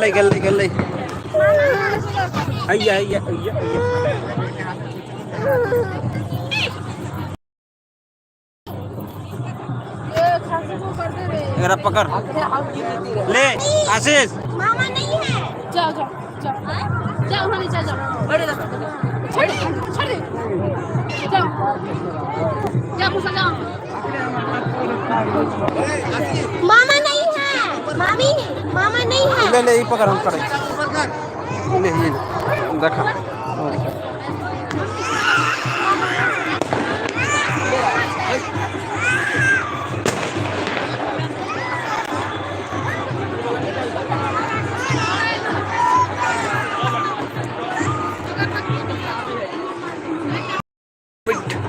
गल आइया आइया आइया अगर पकड़ ले आशीष मामा नहीं है। जाओ जाओ जाओ जाओ वहाँ नीचे जाओ बड़े छोड़ छोड़ जाओ जाओ घुसा जाओ मामा नहीं है। मामी मामा नहीं है। ले ले पकड़ हम पकड़ ले ये देखा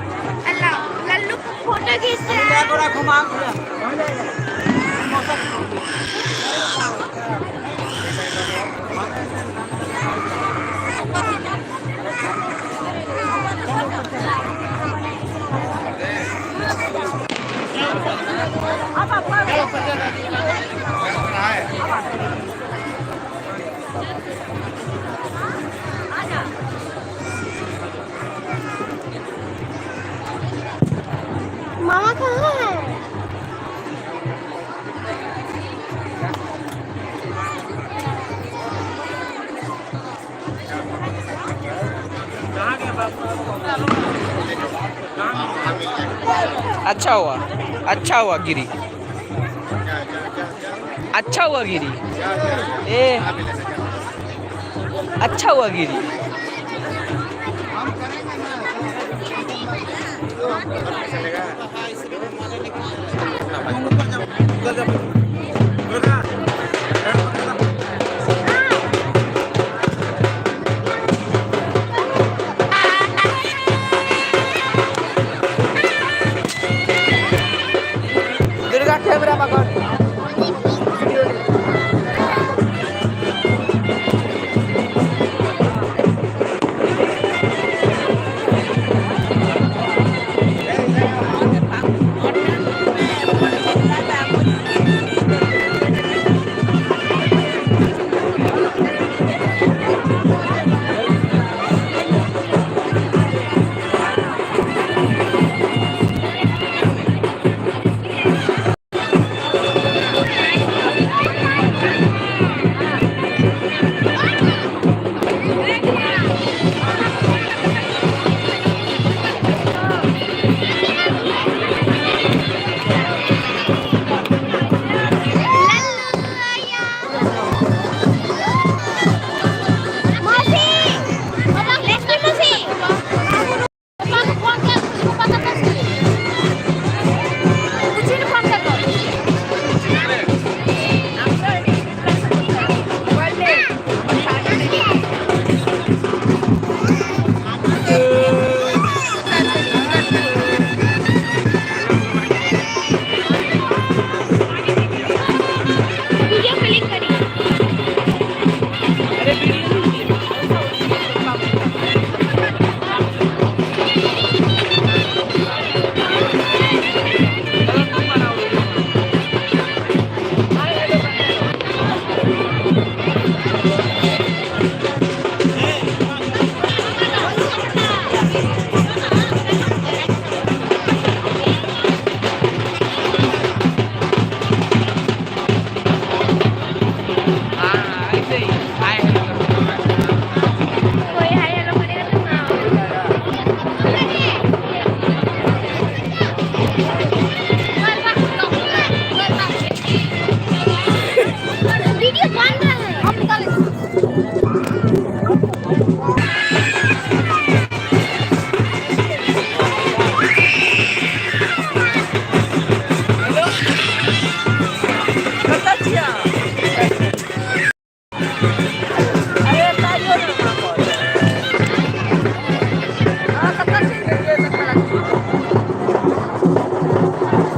लल्लू को फोटो खींचते हैं। मामा कहाँ है? अच्छा हुआ गिरी अच्छा हुआ गिरी ए अच्छा हुआ गिरी चलेगा